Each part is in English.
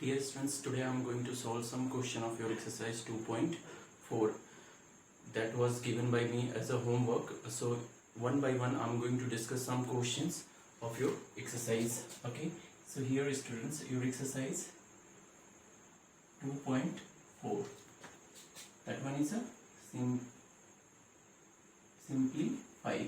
Dear students, today I am going to solve some question of your exercise 2.4 that was given by me as a homework. So one by one I am going to discuss some questions of your exercise. Okay, so here students, your exercise 2.4, that one is a simplify.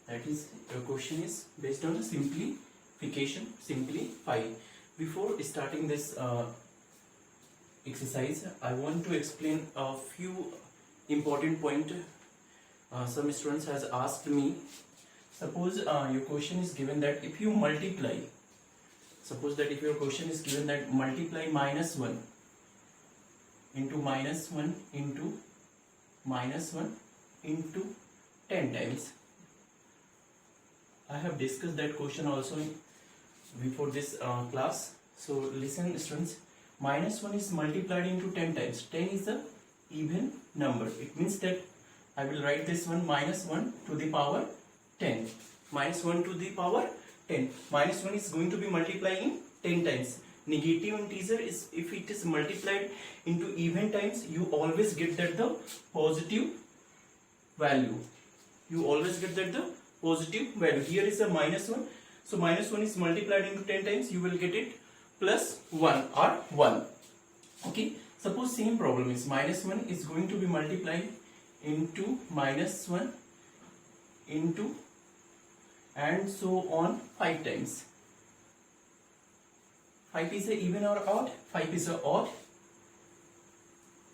That is, your question is based on a simplify. Before starting this exercise, I want to explain a few important points. Some students has asked me, suppose your question is given that if you multiply, suppose that if your question is given that multiply minus 1 into minus 1 into minus 1 into 10 times. I have discussed that question also before this class. So listen students, minus 1 is multiplied into 10 times. 10 is a even number. It means that I will write this one minus 1 to the power 10. Minus 1 to the power 10. Minus 1 is going to be multiplying 10 times. Negative integer is, if it is multiplied into even times, you always get that the positive value. You always get that the positive value. Here is a minus 1. So minus 1 is multiplied into 10 times, you will get it plus 1 or 1. Okay, suppose same problem is minus 1 is going to be multiplied into minus 1 into and so on 5 times. 5 is a even or odd? 5 is a odd.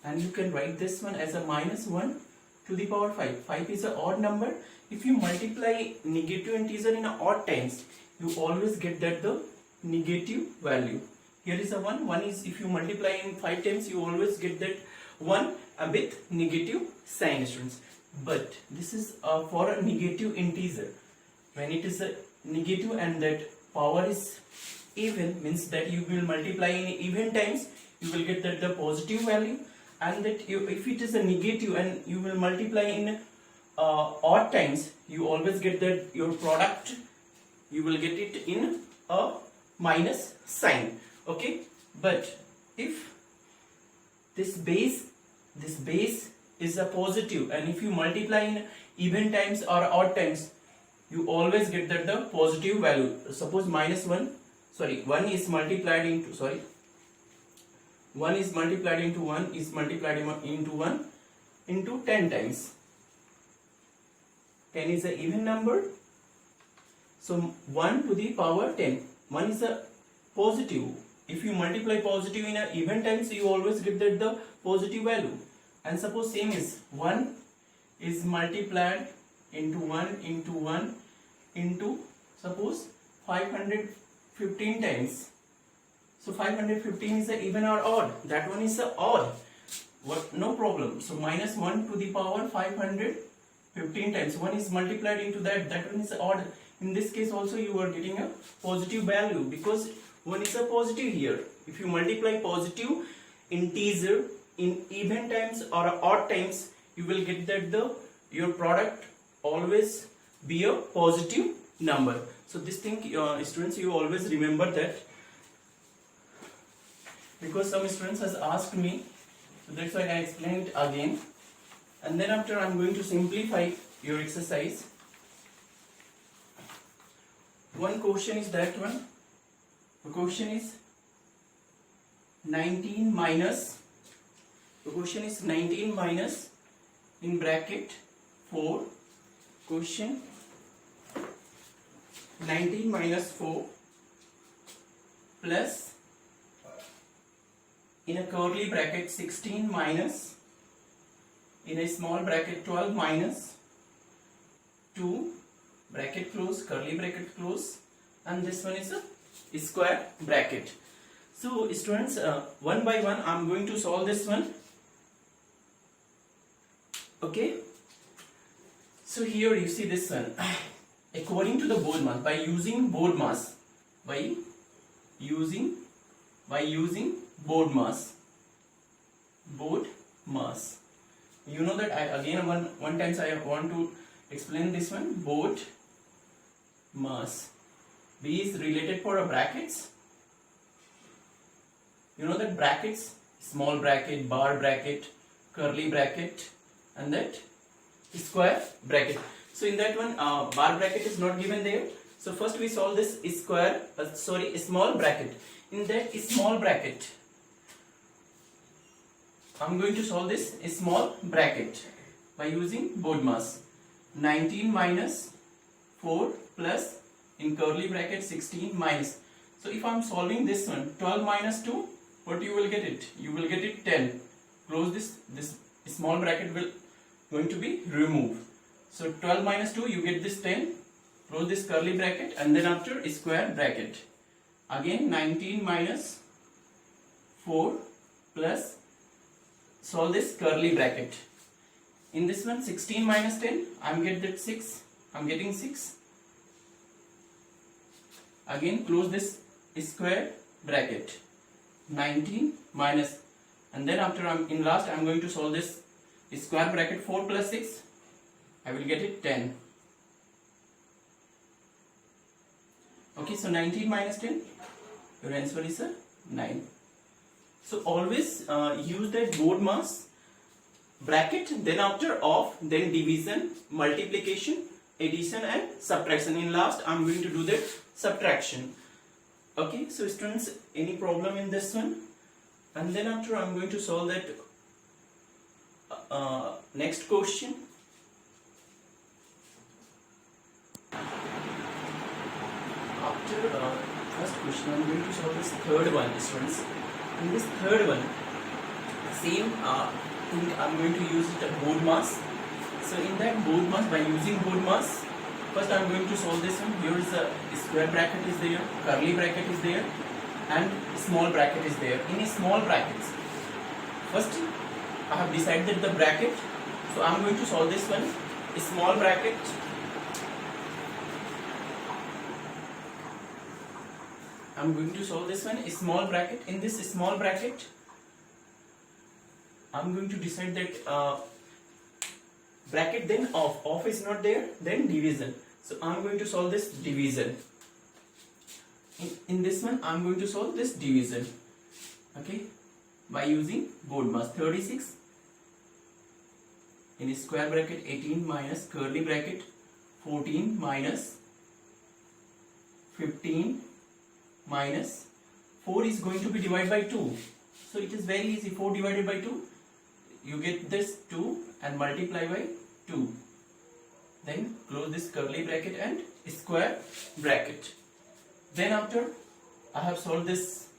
And you can write this one as a minus 1 to the power 5. 5 is an odd number. If you multiply negative integer in odd times, you always get that the negative value. Here is a 1. 1 is, if you multiply in 5 times, you always get that 1 with negative sign, students. But this is for a negative integer. When it is a negative and that power is even, means that you will multiply in even times, you will get that the positive value. And that if it is a negative and you will multiply in odd times, you always get that your product, you will get it in a minus sign. Okay, but if this base is a positive, and if you multiply in even times or odd times, you always get that the positive value. Suppose minus 1 is multiplied into 1 is multiplied into 1 is multiplied into 1 into 10 times. 10 is an even number. So 1 to the power 10. 1 is a positive. If you multiply positive in a even times, you always get that the positive value. And suppose same is 1 is multiplied into 1 into suppose 515 times. So 515 is a even or odd? That one is a odd. What? No problem. So minus 1 to the power 515 times. 1 is multiplied into that. That one is odd. In this case also you are getting a positive value because 1 is a positive here. If you multiply positive integer in even times or odd times, you will get that your product always be a positive number. So this thing, students, you always remember that, because some students has asked me, so that's why I explained it again. And then after I am going to simplify your exercise. One question is that one. The question is 19 minus. The question is 19 minus in bracket 4. Question 19 minus 4 plus in a curly bracket 16 minus in a small bracket 12 minus 2 bracket close, curly bracket close, and this one is a square bracket. So students, one by one I am going to solve this one. Okay, so here you see this one. According to the BODMAS, by using BODMAS, BODMAS, you know that I again one times I want to explain this one. BODMAS. B is related for brackets You know that brackets, small bracket, bar bracket, curly bracket, and that square bracket. So in that one, bar bracket is not given there. So first we solve this small bracket. In that small bracket, I'm going to solve this small bracket by using BODMAS. 19 minus 4 plus in curly bracket 16 minus. So if I'm solving this one, 12 minus 2, what you will get it? You will get it 10. Close this small bracket will going to be removed. So 12 minus 2, you get this 10. Close this curly bracket and then after a square bracket. Again 19 minus 4 plus solve this curly bracket. In this one 16 minus 10, I'm getting that 6. I'm getting 6. Again close this square bracket. 19 minus, and then after in last I'm going to solve this square bracket. 4 plus 6, I will get it 10. Okay, so 19 minus 10, your answer is 9. So always use that BODMAS bracket, then after of, then division, multiplication, addition and subtraction. In last I'm going to do the subtraction. Okay, so students, any problem in this one? And then after I'm going to solve that next question. After first question, I'm going to solve this third one, students. In this third one, same thing, I'm going to use the BODMAS. So in that BODMAS, by using BODMAS, first I'm going to solve this one. Here is a square bracket is there, curly bracket is there, and small bracket is there. In small brackets, first I have decided the bracket, so I'm going to solve this one. A small bracket, I'm going to solve this one. A small bracket. In this small bracket, I'm going to decide that bracket, then off is not there, then division. So I'm going to solve this division. In this one, I'm going to solve this division. Okay, by using BODMAS. 36 in square bracket 18 minus curly bracket 14 minus 15 minus 4 is going to be divided by 2. So it is very easy. 4 divided by 2, you get this 2 and multiply by 2. Then close this curly bracket and square bracket. Then after I have solved this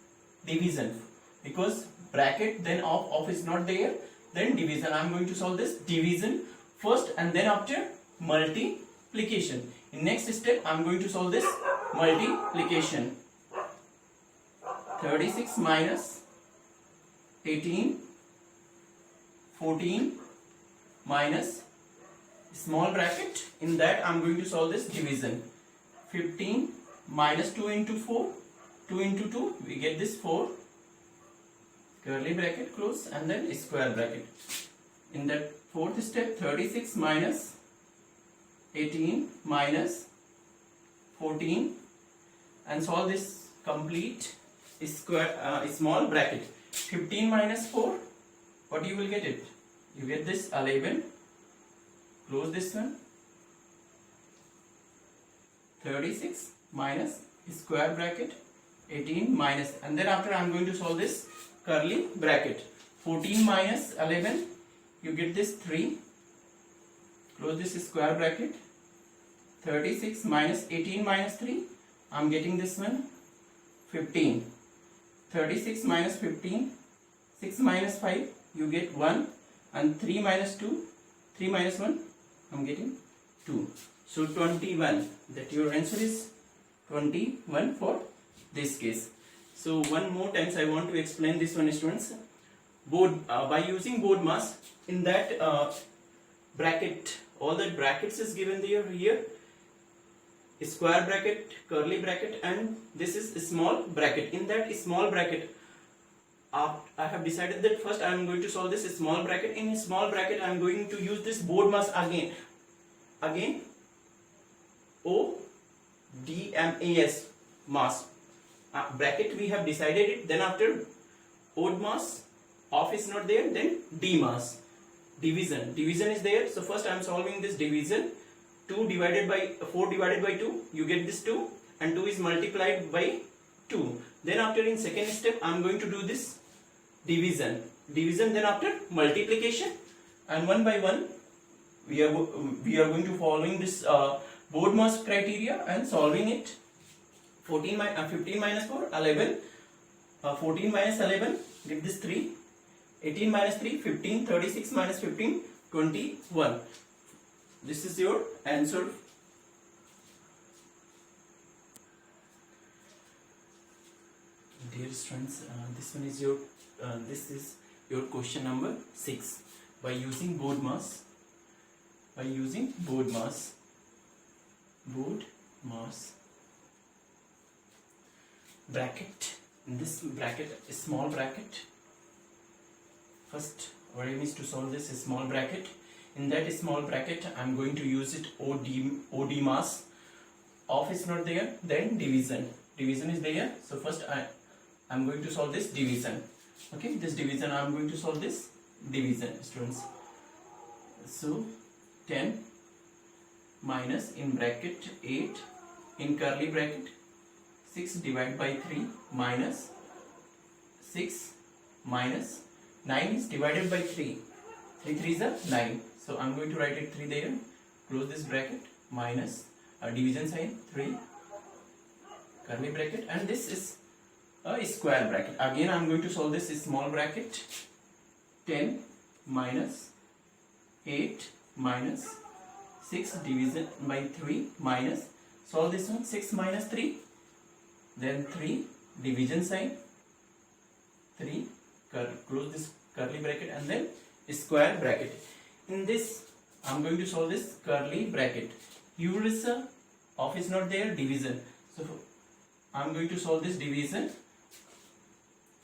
division, because bracket then off is not there, then division. I am going to solve this division first and then after multiplication. In next step I am going to solve this multiplication. 36 minus 18 14 minus small bracket, in that I am going to solve this division. 15 minus 2 into 4, 2 into 2, we get this 4, curly bracket close and then square bracket. In that fourth step, 36 minus 18 minus 14 and solve this complete square small bracket. 15 minus 4, what you will get it? You get this 11, close this one. 36 minus square bracket 18 minus, and then after I am going to solve this curly bracket. 14 minus 11, you get this 3, close this square bracket. 36 minus 18 minus 3, I am getting this one 15. 36 minus 15, 6 minus 5, you get 1, and 3 minus 2, 3 minus 1, I am getting 2. So 21, that your answer is 21 for this case. So one more times I want to explain this one, students. By using BODMAS, in that bracket, all the brackets is given there here. Square bracket, curly bracket, and this is a small bracket. In that small bracket, I have decided that first I am going to solve this small bracket. In small bracket, I am going to use this BODMAS again ODMAS mass bracket. We have decided it. Then after odd mass, off is not there, then D mass. Division is there, so first I am solving this division. 4 divided by 2, you get this 2, and 2 is multiplied by 2. Then after, in second step, I am going to do this division, then after multiplication, and one by one we are going to following this board mass criteria and solving it. 15 minus 4, 11. 14 minus 11, get this 3. 18 minus 3, 15. 36 minus 15, 21. This is your answer. Dear students, this is your question number 6. By using board mass, bracket. In this bracket, a small bracket. First, our aim is to solve this small bracket. In that small bracket, I am going to use it OD mass. Off is not there, then division. Division is there. So first I am going to solve this division. Okay, this division I am going to solve this division, students. So 10 minus in bracket 8 in curly bracket 6 divided by 3 minus 6 minus 9 is divided by 3. 3 3s are 9. So I am going to write it 3 there. Close this bracket, minus division sign 3 curly bracket, and this is a square bracket. Again I am going to solve this small bracket. 10 minus 8 minus 6 division by 3 minus, solve this one, 6 minus 3, then 3 division sign 3 close this curly bracket, and then square bracket. In this I am going to solve this curly bracket. Here is off is not there, division. So I am going to solve this division.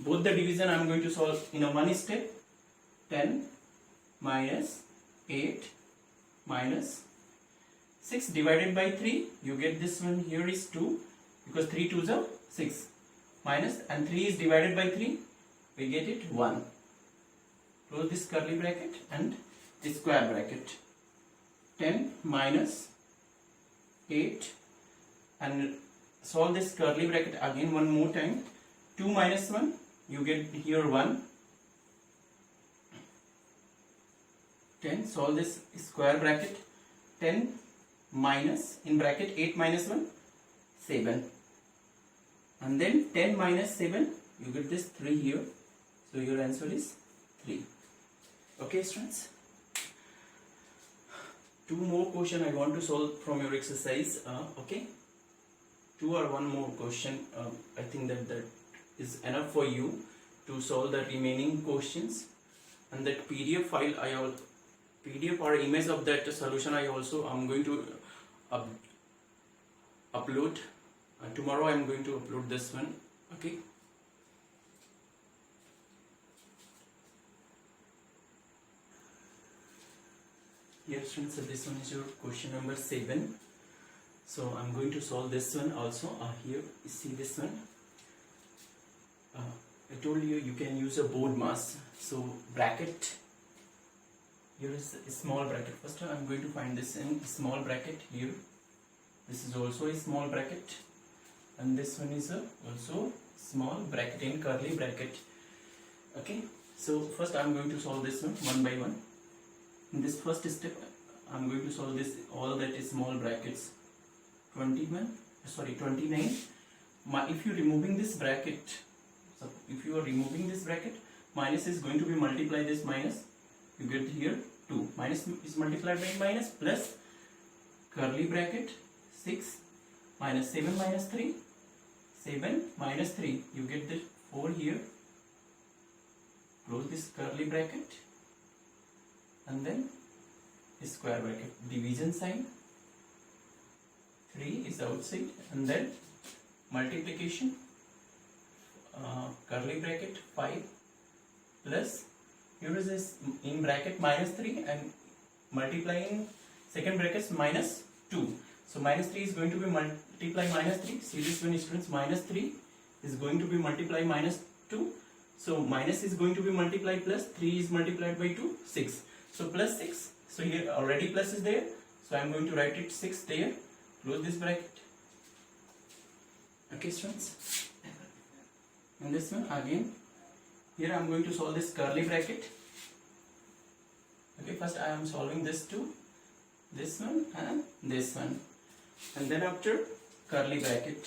Both the division I am going to solve in a one step. 10 minus 8 minus 6 divided by 3, you get this one, here is 2, because 3 2s are 6, minus, and 3 is divided by 3, we get it 1. Close this curly bracket and this square bracket. 10 minus 8, and solve this curly bracket again one more time. 2 minus 1, you get here 1. 10, solve this square bracket. 10 minus, in bracket 8 minus 1, 7. And then 10 minus 7, you get this 3 here. So your answer is 3. Okay, students? 2 more question I want to solve from your exercise. Okay? 2 or 1 more question. I think that is enough for you to solve the remaining questions. And that PDF file, PDF or image of that solution I also am going to upload. Tomorrow I am going to upload this one. Okay? Here, students, this one is your question number 7. So I am going to solve this one also. Here, you see this one. I told you can use a board mass. So bracket. Here is a small bracket. First I am going to find this in small bracket here. This is also a small bracket, and this one is also small bracket in curly bracket. Okay, so first I am going to solve this one by one. In this first step I am going to solve this all that is small brackets. 29. If you are removing this bracket, minus is going to be multiplied this minus, you get here 2. Minus is multiplied by minus, plus curly bracket 6 minus 7 minus 3, 7 minus 3, you get the 4 here. Close this curly bracket and then square bracket, division sign, 3 is outside, and then multiplication, curly bracket 5 plus, here is this in bracket minus 3, and multiplying second bracket minus 2. So minus 3 is going to be multiply minus 3. See this one, students, minus 3 is going to be multiply minus 2. So minus is going to be multiplied plus 3 is multiplied by 2, 6. So plus 6. So here already plus is there. So I am going to write it 6 there. Close this bracket. Okay students. And this one again. Here I am going to solve this curly bracket. Okay, first I am solving this two. This one and this one. And then after curly bracket.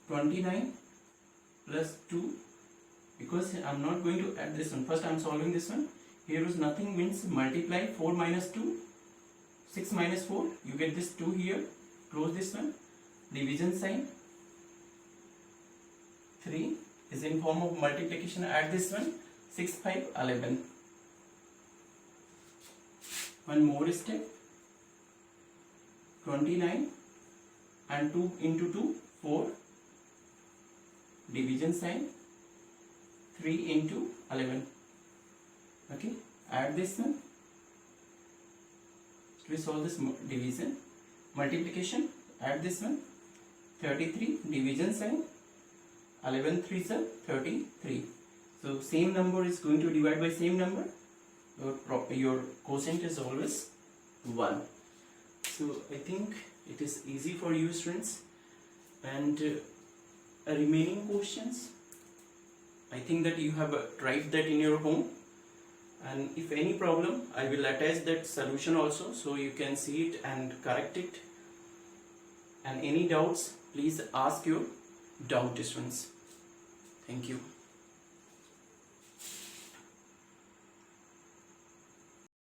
29 plus 2. Because I am not going to add this one. First I am solving this one. Here is nothing means multiply 4 minus 2. 6 minus 4. You get this 2 here. Close this one. Division sign. 3 is in form of multiplication. Add this one. 6, 5, 11. One more step. 29 and 2 into 2, 4. Division sign. 3 into 11. Okay, add this one. We solve this division. Multiplication, add this one. 33, division sign. 11 3s are 33. So same number is going to divide by same number. Your quotient is always 1. So I think it is easy for you students. And remaining questions, I think that you have tried that in your home, and if any problem I will attach that solution also, so you can see it and correct it. And any doubts, please ask your doubt students. Thank you.